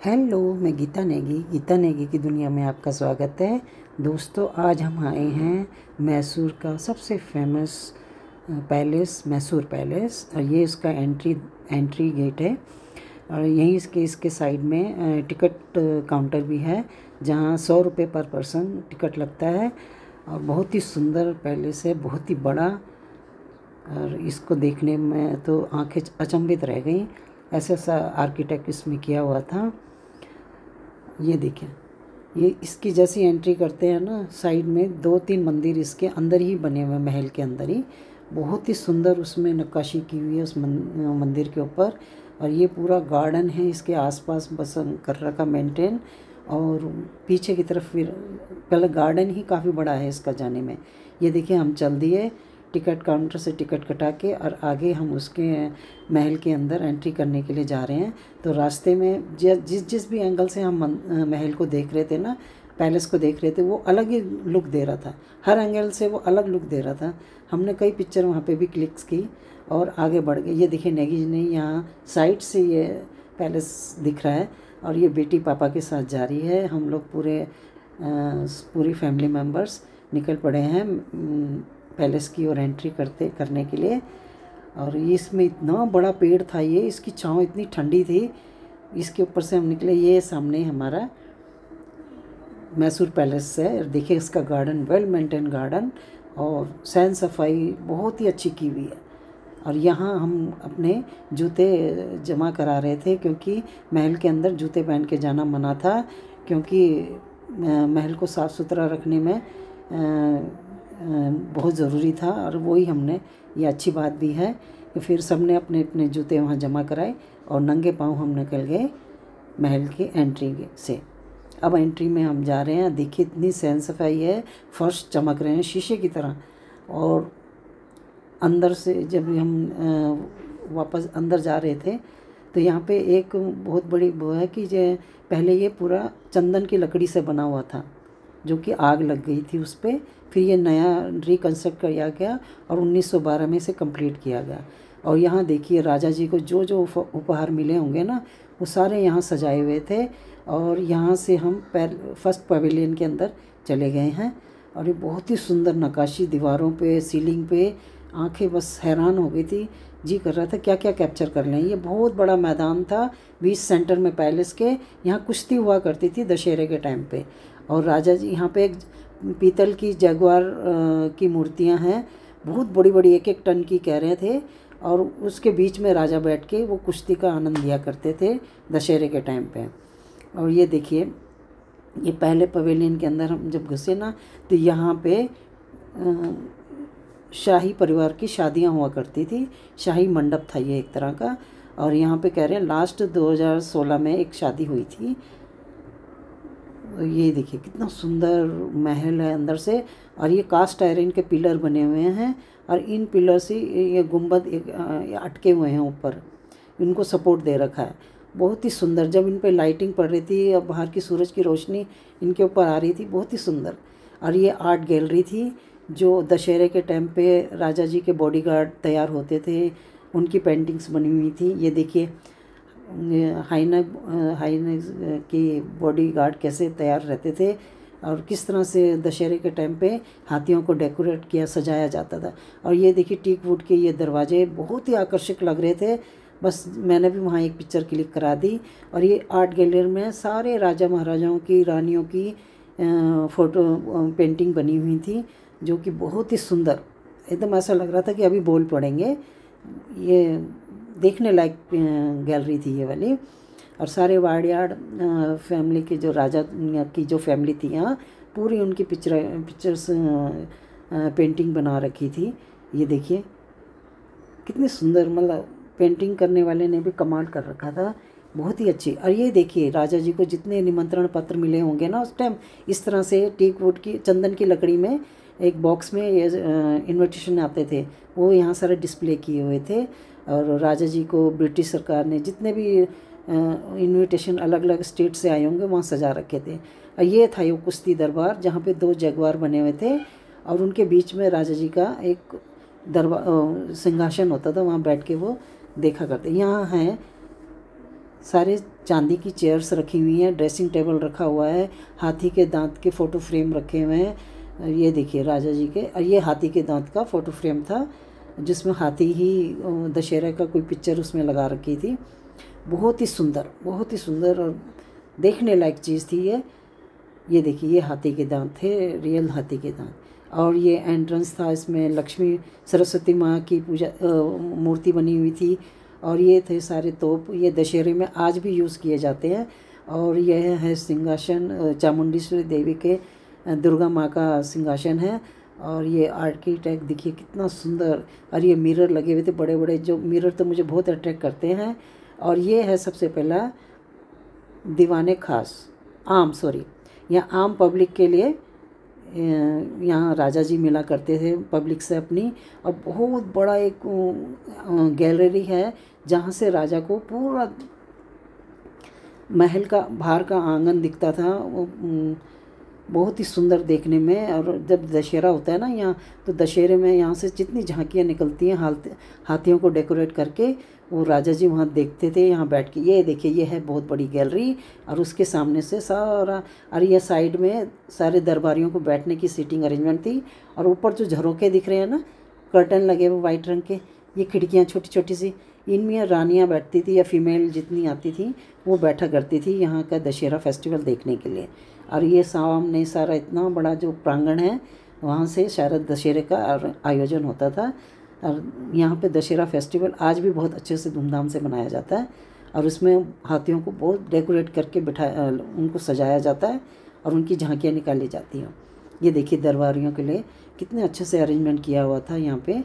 Hello, मैं गीता नेगी की दुनिया में आपका स्वागत है। दोस्तों, आज हम आए हैं मैसूर का सबसे फेमस पैलेस, मैसूर पैलेस। और ये इसका एंट्री गेट है। और यहीं इसके साइड में टिकट काउंटर भी है, जहाँ 100 रुपये पर पर्सन टिकट लगता है। और बहुत ही सुंदर पैलेस है, बहुत ही बड़ा। और इसको देखने में तो आंखें अचंभित रह गई, ऐसा सा आर्किटेक्ट इसमें किया हुआ था। ये देखें, ये इसकी जैसी एंट्री करते हैं ना, साइड में 2-3 मंदिर इसके अंदर ही बने हुए, महल के अंदर ही। बहुत ही सुंदर उसमें नक्काशी की हुई है उस मंदिर के ऊपर। और ये पूरा गार्डन है इसके आसपास बस कर रखा मेंटेन। और पीछे की तरफ फिर पहले गार्डन ही काफ़ी बड़ा है इसका जाने में। ये देखिए, हम चल दिए टिकट काउंटर से टिकट कटा के, और आगे हम उसके महल के अंदर एंट्री करने के लिए जा रहे हैं। तो रास्ते में जिस भी एंगल से हम महल को देख रहे थे ना, पैलेस को देख रहे थे, वो अलग ही लुक दे रहा था। हर एंगल से वो अलग लुक दे रहा था। हमने कई पिक्चर वहाँ पे भी क्लिक्स की और आगे बढ़ गए। ये देखिए, नेगी जी ने यहाँ साइड से ये पैलेस दिख रहा है। और ये बेटी पापा के साथ जा रही है। हम लोग पूरी फैमिली मेम्बर्स निकल पड़े हैं पैलेस की ओर एंट्री करने के लिए। और इसमें इतना बड़ा पेड़ था, ये इसकी छांव इतनी ठंडी थी। इसके ऊपर से हम निकले। ये सामने हमारा मैसूर पैलेस है। देखिए, इसका गार्डन वेल मेंटेन गार्डन, और सैन सफाई बहुत ही अच्छी की हुई है। और यहाँ हम अपने जूते जमा करा रहे थे, क्योंकि महल के अंदर जूते पहन के जाना मना था, क्योंकि महल को साफ़ सुथरा रखने में बहुत ज़रूरी था। और वही हमने, ये अच्छी बात भी है कि फिर सबने अपने अपने जूते वहाँ जमा कराए और नंगे पाँव हम निकल गए महल की एंट्री से। अब एंट्री में हम जा रहे हैं। देखिए, इतनी सैन सफाई है, फर्श चमक रहे हैं शीशे की तरह। और अंदर से जब हम वापस अंदर जा रहे थे, तो यहाँ पे एक बहुत बड़ी वो है कि पहले ये पूरा चंदन की लकड़ी से बना हुआ था, जो कि आग लग गई थी उस पर। फिर ये नया रिकन्स्ट्रक्ट किया गया और 1912 में इसे कंप्लीट किया गया। और यहाँ देखिए, राजा जी को जो जो उपहार मिले होंगे ना, वो सारे यहाँ सजाए हुए थे। और यहाँ से हम फर्स्ट पवेलियन के अंदर चले गए हैं। और ये बहुत ही सुंदर नक्काशी, दीवारों पे, सीलिंग पे, आंखें बस हैरान हो गई थी। जी कर रहा था क्या क्या कैप्चर कर लें। ये बहुत बड़ा मैदान था बीच सेंटर में पैलेस के। यहाँ कुश्ती हुआ करती थी दशहरे के टाइम पे। और राजा जी, यहाँ पे एक पीतल की जगुआर की मूर्तियाँ हैं, बहुत बड़ी बड़ी, 1-1 टन की कह रहे थे। और उसके बीच में राजा बैठ के वो कुश्ती का आनंद लिया करते थे दशहरे के टाइम पे। और ये देखिए, ये पहले पवेलियन के अंदर हम जब घुसे ना, तो यहाँ पे शाही परिवार की शादियाँ हुआ करती थी। शाही मंडप था ये एक तरह का। और यहाँ पे कह रहे हैं लास्ट 2016 में एक शादी हुई थी। ये देखिए, कितना सुंदर महल है अंदर से। और ये कास्ट आयरन के पिलर बने हुए हैं, और इन पिलर से ये गुंबद अटके हुए हैं ऊपर, इनको सपोर्ट दे रखा है। बहुत ही सुंदर। जब इन पे लाइटिंग पड़ रही थी, अब बाहर की सूरज की रोशनी इनके ऊपर आ रही थी, बहुत ही सुंदर। और ये आर्ट गैलरी थी, जो दशहरे के टाइम पे राजा जी के बॉडीगार्ड तैयार होते थे, उनकी पेंटिंग्स बनी हुई थी। ये देखिए, हाईनेक की बॉडीगार्ड कैसे तैयार रहते थे, और किस तरह से दशहरे के टाइम पे हाथियों को डेकोरेट किया, सजाया जाता था। और ये देखिए, टीक वुड के ये दरवाजे बहुत ही आकर्षक लग रहे थे। बस मैंने भी वहाँ एक पिक्चर क्लिक करा दी। और ये आर्ट गैलरी में सारे राजा महाराजाओं की, रानियों की फ़ोटो पेंटिंग बनी हुई थी, जो कि बहुत ही सुंदर, एकदम ऐसा लग रहा था कि अभी बोल पड़ेंगे। ये देखने लायक गैलरी थी ये वाली। और सारे वाडियार फैमिली के, जो राजा की जो फैमिली थी यहाँ, पूरी उनकी पिक्चर्स पेंटिंग बना रखी थी। ये देखिए, कितनी सुंदर, मतलब पेंटिंग करने वाले ने भी कमाल कर रखा था, बहुत ही अच्छी। और ये देखिए, राजा जी को जितने निमंत्रण पत्र मिले होंगे ना उस टाइम, इस तरह से टीक वुड की, चंदन की लकड़ी में एक बॉक्स में ये इन्विटेशन आते थे, वो यहाँ सारे डिस्प्ले किए हुए थे। और राजा जी को ब्रिटिश सरकार ने जितने भी इन्विटेशन अलग अलग स्टेट से आए होंगे वहाँ सजा रखे थे। और ये था ये कुश्ती दरबार, जहाँ पे 2 जगुआर बने हुए थे, और उनके बीच में राजा जी का एक सिंहासन होता था, वहाँ बैठ के वो देखा करते। यहाँ है सारे चांदी की चेयर्स रखी हुई हैं, ड्रेसिंग टेबल रखा हुआ है, हाथी के दांत के फ़ोटो फ्रेम रखे हुए हैं। ये देखिए राजा जी के, ये हाथी के दांत का फ़ोटो फ्रेम था जिसमें हाथी ही दशहरा का कोई पिक्चर उसमें लगा रखी थी। बहुत ही सुंदर और देखने लायक चीज़ थी ये देखिए, ये हाथी के दांत थे, रियल हाथी के दांत। और ये एंट्रेंस था, इसमें लक्ष्मी सरस्वती माँ की पूजा मूर्ति बनी हुई थी। और ये थे सारे तोप, ये दशहरे में आज भी यूज़ किए जाते हैं। और यह है सिंहासन, चामुंडेश्वरी देवी के, दुर्गा माँ का सिंहासन है। और ये आर्किटेक्ट देखिए कितना सुंदर, और ये मिरर लगे हुए थे बड़े बड़े, जो मिरर तो मुझे बहुत अट्रैक्ट करते हैं। और ये है सबसे पहला दीवाने खास यहाँ आम पब्लिक के लिए, यहाँ राजा जी मिला करते थे पब्लिक से अपनी। और बहुत बड़ा एक गैलरी है जहाँ से राजा को पूरा महल का बाहर का आंगन दिखता था। वो बहुत ही सुंदर देखने में। और जब दशहरा होता है ना यहाँ, तो दशहरे में यहाँ से जितनी झांकियाँ निकलती हैं हाथियों को डेकोरेट करके, वो राजा जी वहाँ देखते थे यहाँ बैठ के। ये देखिए, ये है बहुत बड़ी गैलरी, और उसके सामने से सारा, और ये साइड में सारे दरबारियों को बैठने की सीटिंग अरेंजमेंट थी। और ऊपर जो झरोखे दिख रहे हैं ना, कर्टन लगे हुए वाइट रंग के, ये खिड़कियाँ छोटी छोटी सी, इनमें रानियाँ बैठती थी या फीमेल जितनी आती थी वो बैठा करती थी यहाँ का दशहरा फेस्टिवल देखने के लिए। और ये सामने सारा इतना बड़ा जो प्रांगण है, वहाँ से शारद दशहरे का आयोजन होता था। और यहाँ पे दशहरा फेस्टिवल आज भी बहुत अच्छे से धूमधाम से मनाया जाता है। और उसमें हाथियों को बहुत डेकोरेट करके उनको सजाया जाता है और उनकी झांकियाँ निकाली जाती हैं। ये देखिए दरबारियों के लिए कितने अच्छे से अरेंजमेंट किया हुआ था यहाँ पे,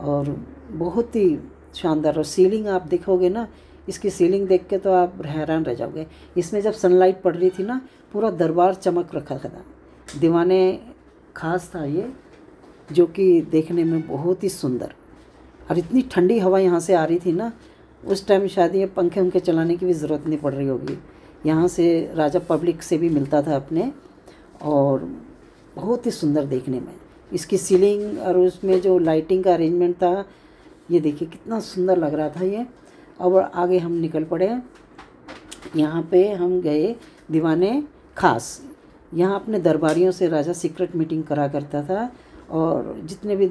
और बहुत ही शानदार। और सीलिंग आप देखोगे ना, इसकी सीलिंग देख के तो आप हैरान रह जाओगे। इसमें जब सनलाइट पड़ रही थी ना, पूरा दरबार चमक रखा था। दीवाने खास था ये, जो कि देखने में बहुत ही सुंदर। और इतनी ठंडी हवा यहाँ से आ रही थी ना, उस टाइम शायद ये पंखे उनके चलाने की भी ज़रूरत नहीं पड़ रही होगी। यहाँ से राजा पब्लिक से भी मिलता था अपने, और बहुत ही सुंदर देखने में इसकी सीलिंग और उसमें जो लाइटिंग का अरेंजमेंट था। ये देखिए कितना सुंदर लग रहा था ये। और आगे हम निकल पड़े, यहाँ पे हम गए दीवाने खास। यहाँ अपने दरबारियों से राजा सीक्रेट मीटिंग करा करता था, और जितने भी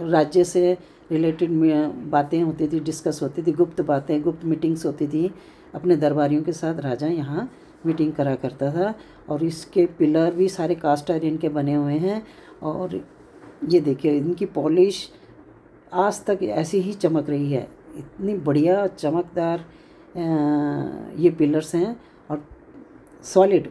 राज्य से रिलेटेड बातें होती थी, डिस्कस होती थी, गुप्त बातें, गुप्त मीटिंग्स होती थी अपने दरबारियों के साथ, राजा यहाँ मीटिंग करा करता था। और इसके पिलर भी सारे कास्ट आयरन के बने हुए हैं। और ये देखिए इनकी पॉलिश आज तक ऐसी ही चमक रही है, इतनी बढ़िया चमकदार ये पिलर्स हैं और सॉलिड।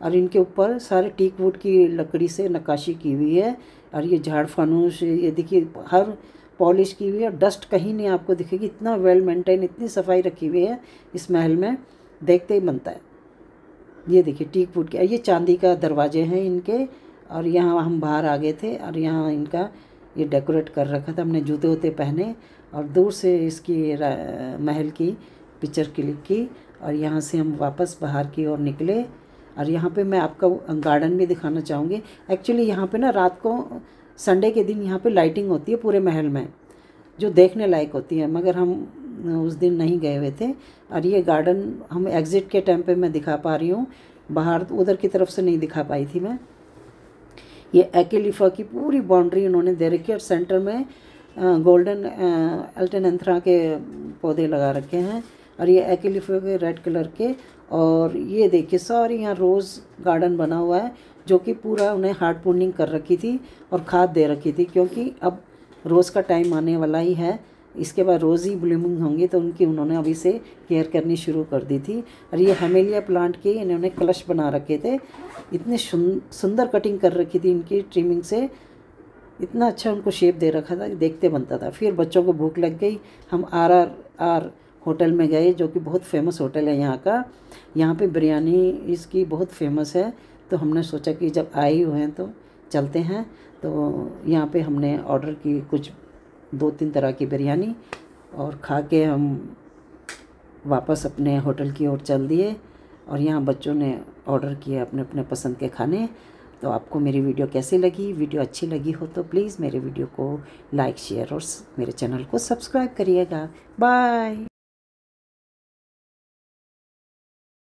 और इनके ऊपर सारे टीक वुड की लकड़ी से नक्काशी की हुई है। और ये झाड़ फानूस, ये देखिए हर पॉलिश की हुई है, डस्ट कहीं नहीं आपको दिखेगी। इतना वेल मेंटेन, इतनी सफाई रखी हुई है इस महल में, देखते ही बनता है। ये देखिए टीक वुड के, ये चांदी का दरवाजे हैं इनके। और यहाँ हम बाहर आ गए थे, और यहाँ इनका ये डेकोरेट कर रखा था। हमने जूते वूते पहने और दूर से इसकी महल की पिक्चर क्लिक की। और यहाँ से हम वापस बाहर की ओर निकले। और यहाँ पे मैं आपका गार्डन भी दिखाना चाहूँगी। एक्चुअली यहाँ पे ना रात को, संडे के दिन यहाँ पे लाइटिंग होती है पूरे महल में, जो देखने लायक होती है, मगर हम उस दिन नहीं गए हुए थे। और ये गार्डन हम एग्ज़िट के टाइम पे मैं दिखा पा रही हूँ, बाहर उधर की तरफ से नहीं दिखा पाई थी मैं। ये एक्लिफा की पूरी बाउंड्री उन्होंने दे रखी है, और सेंटर में गोल्डन एल्टेनेंथ्रा के पौधे लगा रखे हैं। और ये एक्लिफा के रेड कलर के। और ये देखिए सारी यहाँ रोज़ गार्डन बना हुआ है, जो कि पूरा उन्हें हार्ड प्रूनिंग कर रखी थी और खाद दे रखी थी, क्योंकि अब रोज़ का टाइम आने वाला ही है। इसके बाद रोज़ ही ब्लूमिंग होंगी, तो उनकी उन्होंने अभी से केयर करनी शुरू कर दी थी। और ये हेमेलिया प्लांट के इन्होंने कलश बना रखे थे, इतने सुंदर कटिंग कर रखी थी इनकी ट्रिमिंग से, इतना अच्छा उनको शेप दे रखा था कि देखते बनता था। फिर बच्चों को भूख लग गई, हम RRR होटल में गए, जो कि बहुत फेमस होटल है यहाँ का। यहाँ पे बिरयानी इसकी बहुत फेमस है, तो हमने सोचा कि जब आए हुए हैं तो चलते हैं। तो यहाँ पे हमने ऑर्डर की कुछ 2-3 तरह की बिरयानी, और खा के हम वापस अपने होटल की ओर चल दिए। और यहाँ बच्चों ने ऑर्डर किए अपने अपने पसंद के खाने। तो आपको मेरी वीडियो कैसी लगी? वीडियो अच्छी लगी हो तो प्लीज़ मेरे वीडियो को लाइक, शेयर और मेरे चैनल को सब्सक्राइब करिएगा। बाय।